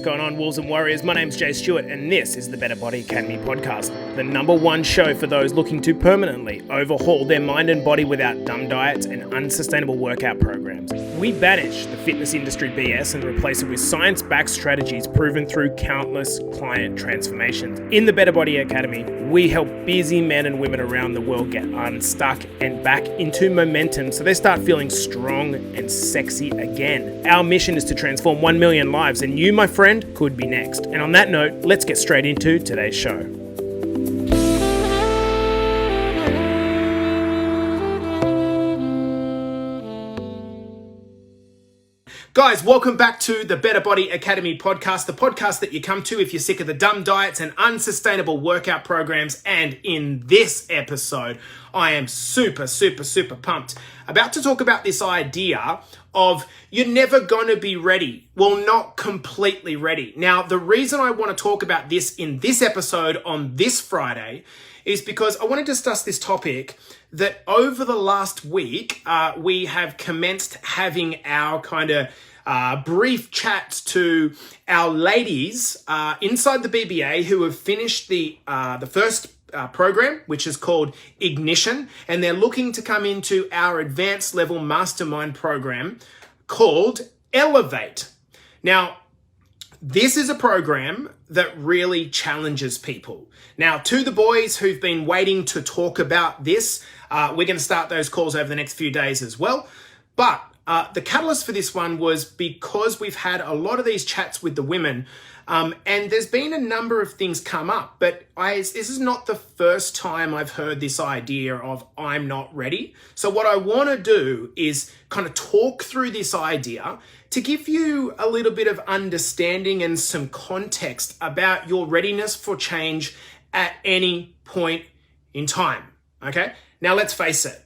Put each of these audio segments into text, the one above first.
What's going on, Wolves and Warriors? My name's Jay Stewart, and this is the Better Body Academy podcast, the #1 show for those looking to permanently overhaul their mind and body without dumb diets and unsustainable workout programs. We banish the fitness industry BS and replace it with science-backed strategies proven through countless client transformations. In the Better Body Academy, we help busy men and women around the world get unstuck and back into momentum so they start feeling strong and sexy again. Our mission is to transform 1 million lives, and you, my friend, could be next. And on that note, let's get straight into today's show. Guys, welcome back to the Better Body Academy podcast, the podcast that you come to if you're sick of the dumb diets and unsustainable workout programs. And in this episode, I am super pumped about to talk about this idea of you're never going to be ready. Well, not completely ready. Now, the reason I want to talk about this in this episode on this Friday is because I want to discuss this topic that over the last week, we have commenced having our kind of brief chats to our ladies inside the BBA who have finished the first program, which is called Ignition, and they're looking to come into our advanced level mastermind program called Elevate. Now, this is a program that really challenges people. Now, to the boys who've been waiting to talk about this, we're going to start those calls over the next few days as well. But the catalyst for this one was because we've had a lot of these chats with the women, and there's been a number of things come up, but this is not the first time I've heard this idea of I'm not ready. So what I want to do is kind of talk through this idea to give you a little bit of understanding and some context about your readiness for change at any point in time, okay? Now, let's face it,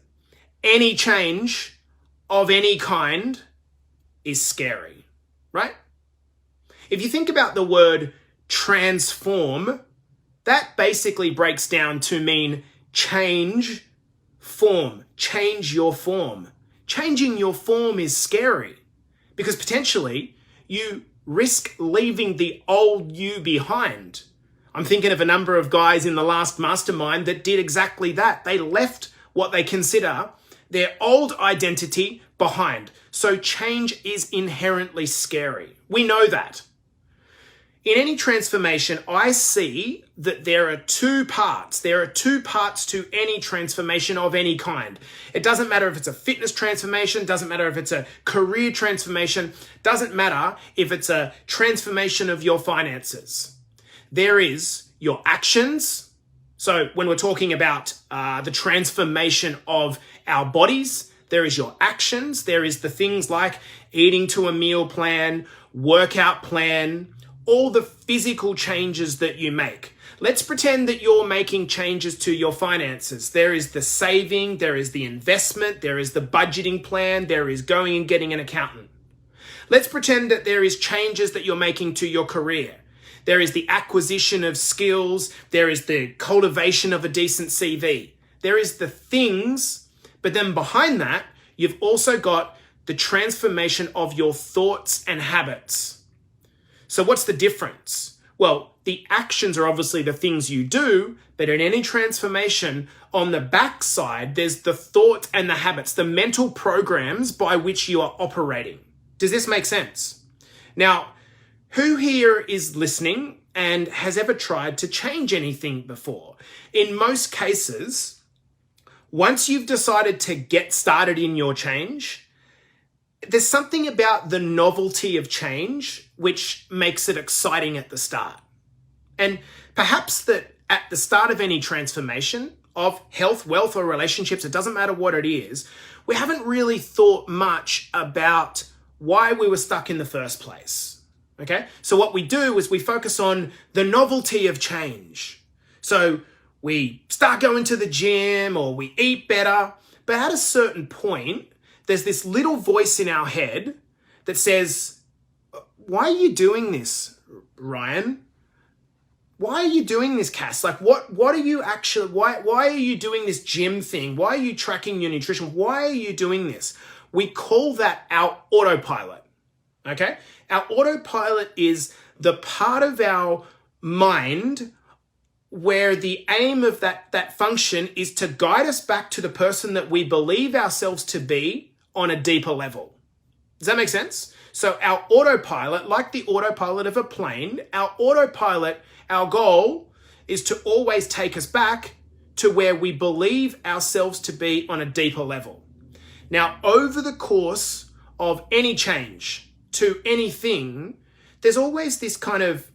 any change of any kind is scary, right? If you think about the word transform, that basically breaks down to mean change form, change your form. Changing your form is scary because potentially you risk leaving the old you behind. I'm thinking of a number of guys in the last mastermind that did exactly that. They left what they consider their old identity behind. So change is inherently scary. We know that. In any transformation, I see that there are two parts. There are two parts to any transformation of any kind. It doesn't matter if it's a fitness transformation, doesn't matter if it's a career transformation, doesn't matter if it's a transformation of your finances. There is your actions. So when we're talking about the transformation of our bodies, there is your actions. There is the things like eating to a meal plan, workout plan, all the physical changes that you make. Let's pretend that you're making changes to your finances. There is the saving, there is the investment, there is the budgeting plan, there is going and getting an accountant. Let's pretend that there is changes that you're making to your career. There is the acquisition of skills, there is the cultivation of a decent CV. There is the things, but then behind that, you've also got the transformation of your thoughts and habits. So what's the difference? Well, the actions are obviously the things you do, but in any transformation, on the backside, there's the thought and the habits, the mental programs by which you are operating. Does this make sense? Now, who here is listening and has ever tried to change anything before? In most cases, once you've decided to get started in your change, there's something about the novelty of change which makes it exciting at the start. And perhaps that at the start of any transformation of health, wealth, or relationships, it doesn't matter what it is, we haven't really thought much about why we were stuck in the first place. Okay? So what we do is we focus on the novelty of change. So we start going to the gym or we eat better, but at a certain point, there's this little voice in our head that says, why are you doing this, Ryan? Why are you doing this, Cass? Like, what are you actually, why are you doing this gym thing? Why are you tracking your nutrition? Why are you doing this? We call that our autopilot, okay? Our autopilot is the part of our mind where the aim of that function is to guide us back to the person that we believe ourselves to be on a deeper level. Does that make sense? So our autopilot, like the autopilot of a plane, our autopilot, our goal is to always take us back to where we believe ourselves to be on a deeper level. Now, over the course of any change to anything, there's always this kind of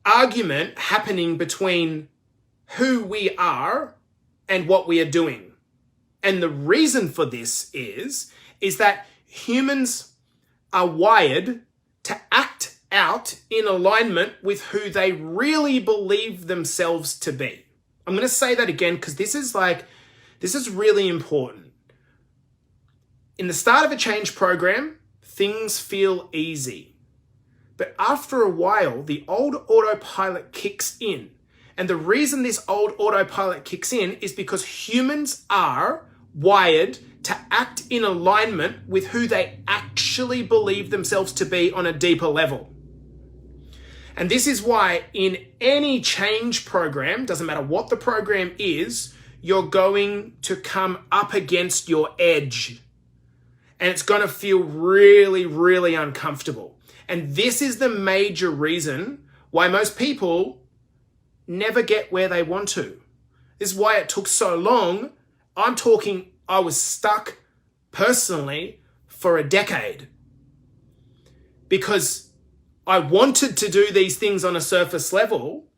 argument happening between who we are and what we are doing. And the reason for this is that humans are wired to act out in alignment with who they really believe themselves to be. I'm going to say that again because this is really important. In the start of a change program, things feel easy. But after a while, the old autopilot kicks in. And the reason this old autopilot kicks in is because humans are wired to act in alignment with who they actually believe themselves to be on a deeper level. And this is why in any change program, doesn't matter what the program is, you're going to come up against your edge. And it's going to feel really, really uncomfortable. And this is the major reason why most people never get where they want to. This is why it took so long. I was stuck personally for a decade because I wanted to do these things on a surface level,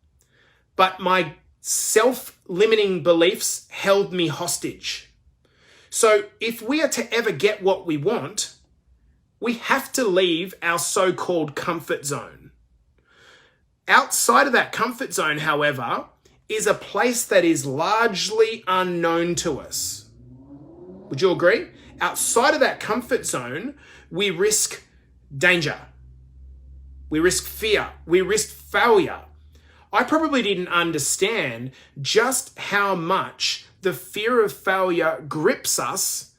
but my self-limiting beliefs held me hostage. So if we are to ever get what we want, we have to leave our so-called comfort zone. Outside of that comfort zone, however, is a place that is largely unknown to us. Would you agree? Outside of that comfort zone, we risk danger. We risk fear. We risk failure. I probably didn't understand just how much the fear of failure grips us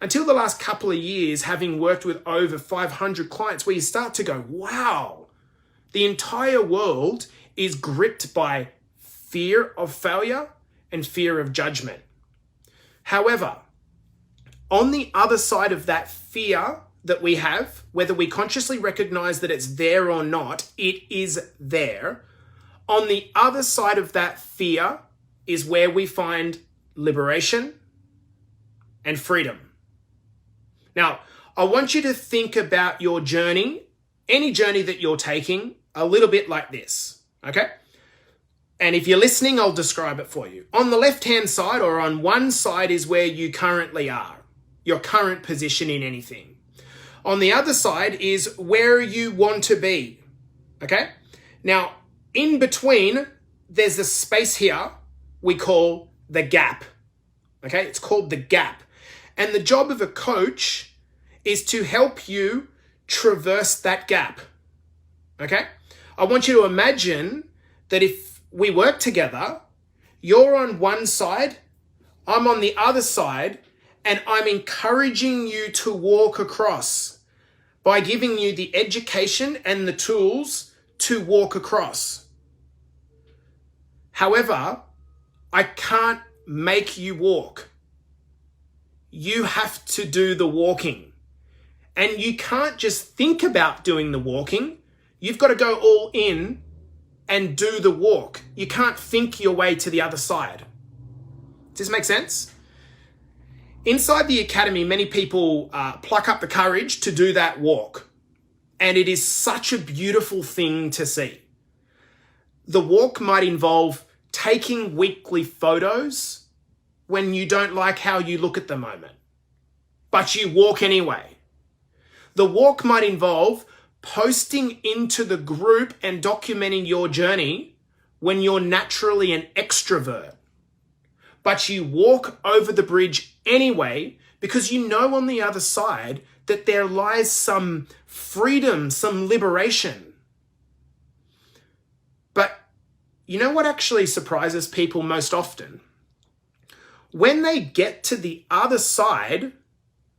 until the last couple of years, having worked with over 500 clients, where you start to go, wow, the entire world is gripped by fear of failure and fear of judgment. However, on the other side of that fear that we have, whether we consciously recognize that it's there or not, it is there. On the other side of that fear is where we find liberation and freedom. Now, I want you to think about your journey, any journey that you're taking, a little bit like this, okay? And if you're listening, I'll describe it for you. On the left-hand side, or on one side, is where you currently are, your current position in anything. On the other side is where you want to be, okay? Now, in between, there's a space here we call the gap, okay? It's called the gap. And the job of a coach is to help you traverse that gap, okay? I want you to imagine that if we work together, you're on one side, I'm on the other side, and I'm encouraging you to walk across by giving you the education and the tools to walk across. However, I can't make you walk. You have to do the walking. And you can't just think about doing the walking. You've got to go all in and do the walk. You can't think your way to the other side. Does this make sense? Inside the academy, many people pluck up the courage to do that walk. And it is such a beautiful thing to see. The walk might involve taking weekly photos when you don't like how you look at the moment, but you walk anyway. The walk might involve posting into the group and documenting your journey when you're naturally an extrovert, but you walk over the bridge anyway because you know on the other side that there lies some freedom, some liberation. But you know what actually surprises people most often? When they get to the other side,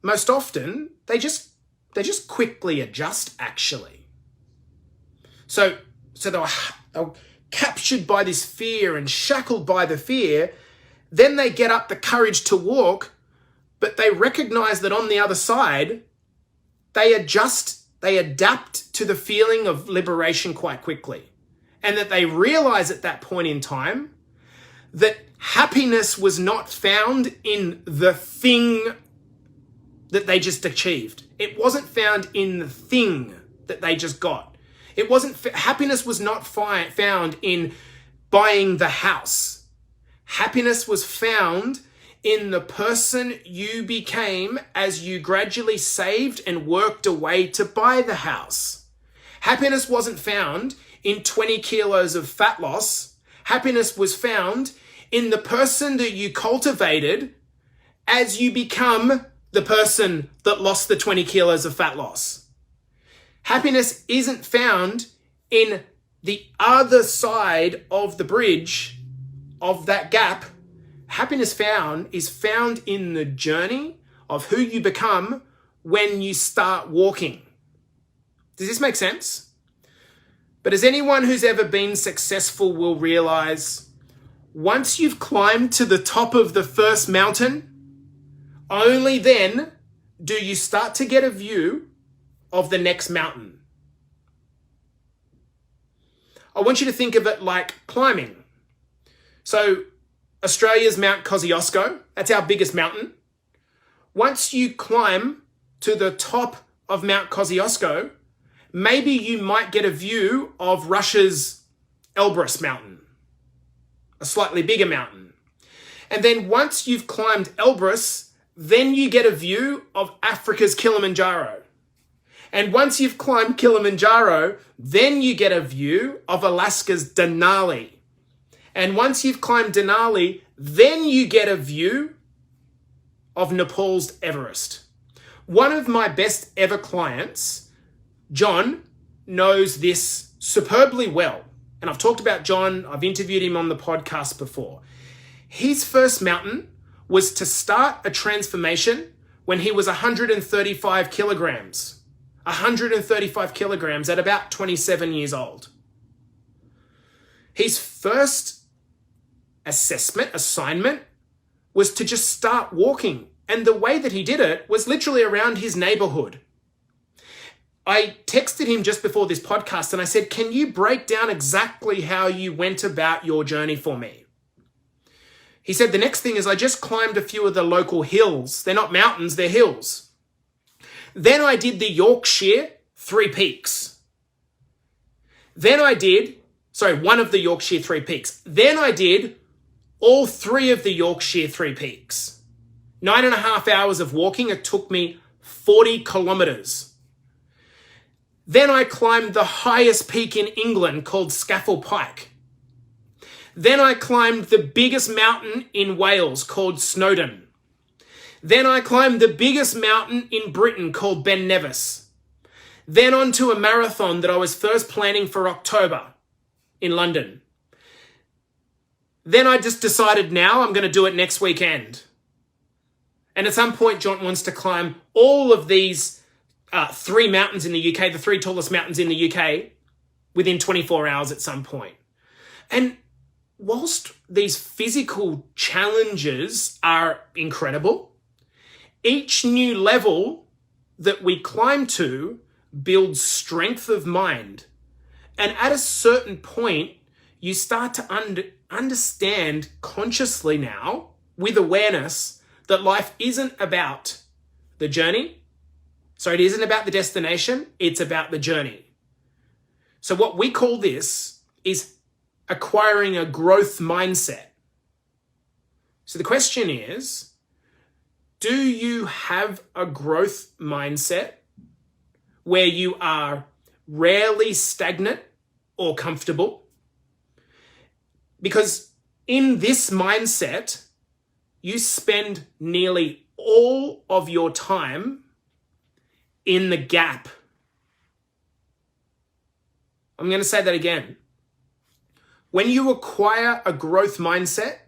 most often they just quickly adjust actually. So they were captured by this fear and shackled by the fear. Then they get up the courage to walk, but they recognize that on the other side, they adapt to the feeling of liberation quite quickly. And that they realize at that point in time that happiness was not found in the thing that they just achieved. It wasn't found in the thing that they just got. Happiness was not found in buying the house. Happiness was found in the person you became as you gradually saved and worked away to buy the house. Happiness wasn't found in 20 kilos of fat loss. Happiness was found in the person that you cultivated as you become the person that lost the 20 kilos of fat loss. Happiness isn't found in the other side of the bridge of that gap. Happiness is found in the journey of who you become when you start walking. Does this make sense? But as anyone who's ever been successful will realize, once you've climbed to the top of the first mountain, only then do you start to get a view of the next mountain. I want you to think of it like climbing. So Australia's Mount Kosciuszko, that's our biggest mountain. Once you climb to the top of Mount Kosciuszko, maybe you might get a view of Russia's Elbrus mountain, a slightly bigger mountain. And then once you've climbed Elbrus, then you get a view of Africa's Kilimanjaro. And once you've climbed Kilimanjaro, then you get a view of Alaska's Denali. And once you've climbed Denali, then you get a view of Nepal's Everest. One of my best ever clients, John, knows this superbly well. And I've talked about John, I've interviewed him on the podcast before. His first mountain was to start a transformation when he was 135 kilograms. 135 kilograms at about 27 years old. His first assignment was to just start walking. And the way that he did it was literally around his neighborhood. I texted him just before this podcast and I said, can you break down exactly how you went about your journey for me? He said, the next thing is I just climbed a few of the local hills. They're not mountains, they're hills. Then I did the Yorkshire 3 Peaks. Then I did, one of the Yorkshire 3 Peaks. Then I did all 3 of the Yorkshire 3 Peaks. 9.5 hours of walking. It took me 40 kilometers. Then I climbed the highest peak in England called Scafell Pike. Then I climbed the biggest mountain in Wales called Snowdon. Then I climbed the biggest mountain in Britain called Ben Nevis. Then onto a marathon that I was first planning for October in London. Then I just decided now I'm going to do it next weekend. And at some point, John wants to climb all of these 3 mountains in the UK, the 3 tallest mountains in the UK, within 24 hours at some point. And whilst these physical challenges are incredible, each new level that we climb to builds strength of mind. And at a certain point, you start to understand consciously now, with awareness, that life isn't about the journey. So it isn't about the destination, it's about the journey. So what we call this is acquiring a growth mindset. So the question is, do you have a growth mindset where you are rarely stagnant or comfortable? Because in this mindset, you spend nearly all of your time in the gap. I'm going to say that again. When you acquire a growth mindset,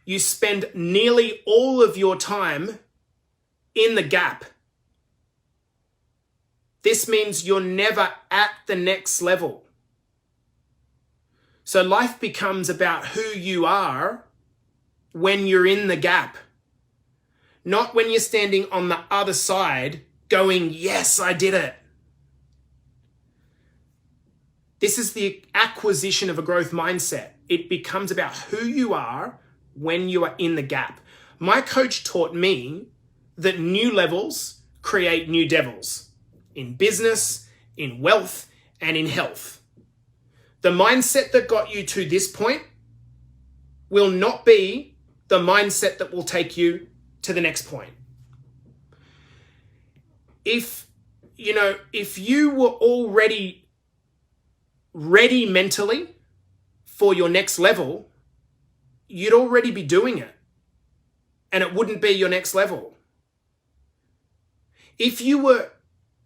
you spend nearly all of your time in the gap. This means you're never at the next level. So life becomes about who you are when you're in the gap, not when you're standing on the other side going, yes, I did it. This is the acquisition of a growth mindset. It becomes about who you are when you are in the gap. My coach taught me that new levels create new devils in business, in wealth, and in health. The mindset that got you to this point will not be the mindset that will take you to the next point. If you were already ready mentally for your next level, you'd already be doing it, and it wouldn't be your next level. If you were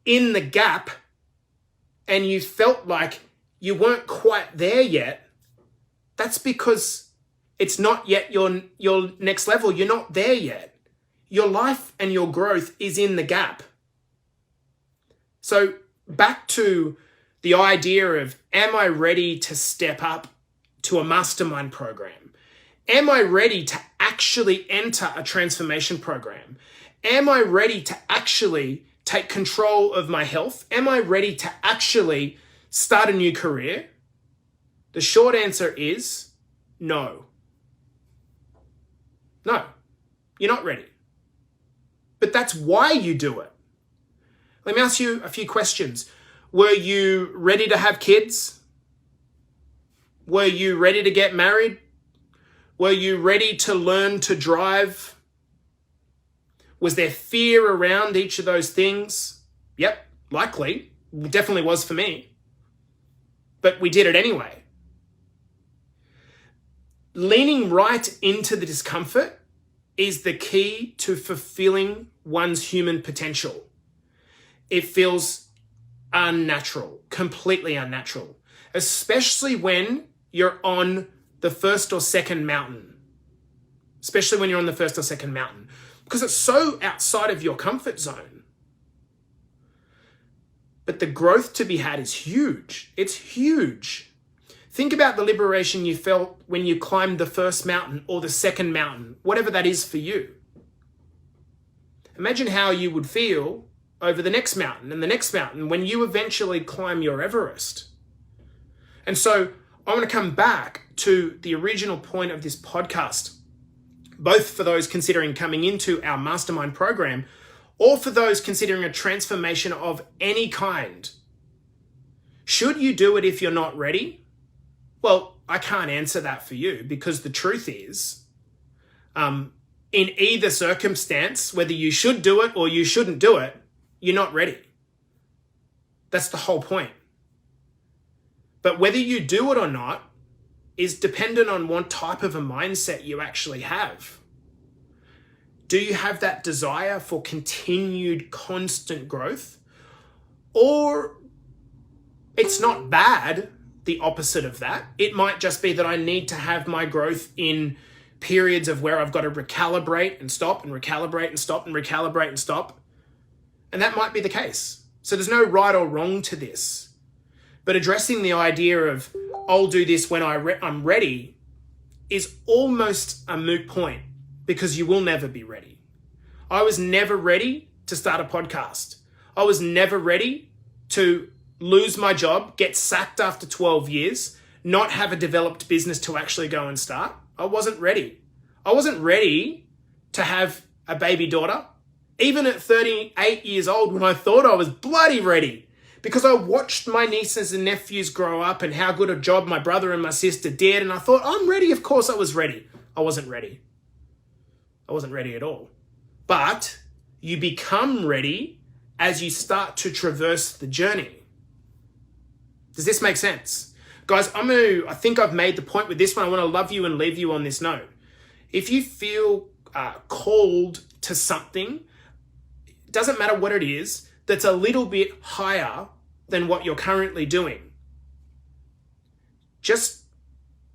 in the gap and you felt like you weren't quite there yet, that's because it's not yet your next level. You're not there yet. Your life and your growth is in the gap. So back to the idea of, am I ready to step up to a mastermind program? Am I ready to actually enter a transformation program? Am I ready to actually take control of my health? Am I ready to actually start a new career? The short answer is no. No, you're not ready. But that's why you do it. Let me ask you a few questions. Were you ready to have kids? Were you ready to get married? Were you ready to learn to drive? Was there fear around each of those things? Yep, likely. Definitely was for me. But we did it anyway. Leaning right into the discomfort is the key to fulfilling one's human potential. It feels unnatural, completely unnatural, especially when you're on the first or second mountain. Especially when you're on the first or second mountain, because it's so outside of your comfort zone. But the growth to be had is huge. It's huge. Think about the liberation you felt when you climbed the first mountain or the second mountain, whatever that is for you. Imagine how you would feel over the next mountain and the next mountain when you eventually climb your Everest. And so I want to come back to the original point of this podcast, both for those considering coming into our mastermind program or for those considering a transformation of any kind. Should you do it if you're not ready? Well, I can't answer that for you, because the truth is, in either circumstance, whether you should do it or you shouldn't do it, you're not ready. That's the whole point. But whether you do it or not is dependent on what type of a mindset you actually have. Do you have that desire for continued constant growth? Or it's not bad, the opposite of that. It might just be that I need to have my growth in periods of where I've got to recalibrate and stop and recalibrate and stop and recalibrate and stop. And that might be the case. So there's no right or wrong to this. But addressing the idea of, I'll do this when I'm ready, is almost a moot point, because you will never be ready. I was never ready to start a podcast. I was never ready to lose my job, get sacked after 12 years, not have a developed business to actually go and start. I wasn't ready. I wasn't ready to have a baby daughter, even at 38 years old, when I thought I was bloody ready, because I watched my nieces and nephews grow up and how good a job my brother and my sister did. And I thought, I'm ready. Of course I was ready. I wasn't ready. I wasn't ready at all. But you become ready as you start to traverse the journey. Does this make sense? Guys, I think I've made the point with this one. I want to love you and leave you on this note. If you feel called to something, it doesn't matter what it is, that's a little bit higher than what you're currently doing, just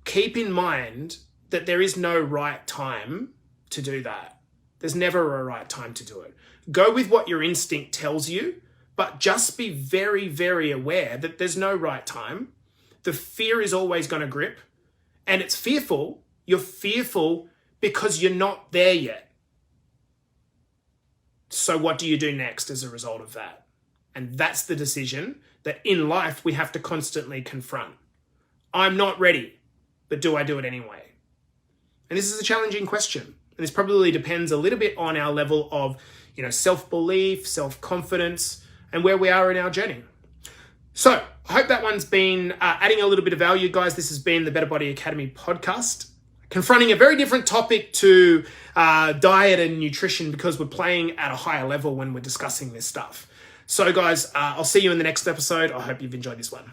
keep in mind that there is no right time to do that. There's never a right time to do it. Go with what your instinct tells you, But just be very, very aware that there's no right time. The fear is always going to grip, and it's fearful. You're fearful because you're not there yet. So what do you do next as a result of that? And that's the decision that in life we have to constantly confront. I'm not ready, but do I do it anyway? And this is a challenging question. And this probably depends a little bit on our level of, self-belief, self-confidence, and where we are in our journey. So I hope that one's been adding a little bit of value, guys. This has been the Better Body Academy podcast, confronting a very different topic to diet and nutrition because we're playing at a higher level when we're discussing this stuff. So guys, I'll see you in the next episode. I hope you've enjoyed this one.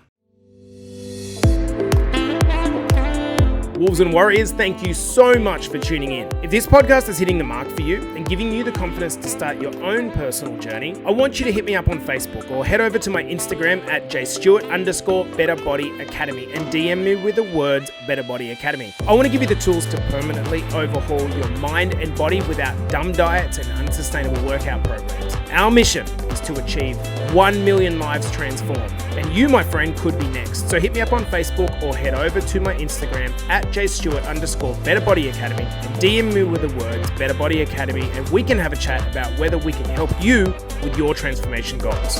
Wolves and Warriors, thank you so much for tuning in. If this podcast is hitting the mark for you and giving you the confidence to start your own personal journey, I want you to hit me up on Facebook or head over to my Instagram at jstewart_BetterBodyAcademy and DM me with the words Better Body Academy. I want to give you the tools to permanently overhaul your mind and body without dumb diets and unsustainable workout programs. Our mission is to achieve 1 million lives transformed. And you, my friend, could be next. So hit me up on Facebook or head over to my Instagram at jstewart_BetterBodyAcademy and DM me with the words Better Body Academy, and we can have a chat about whether we can help you with your transformation goals.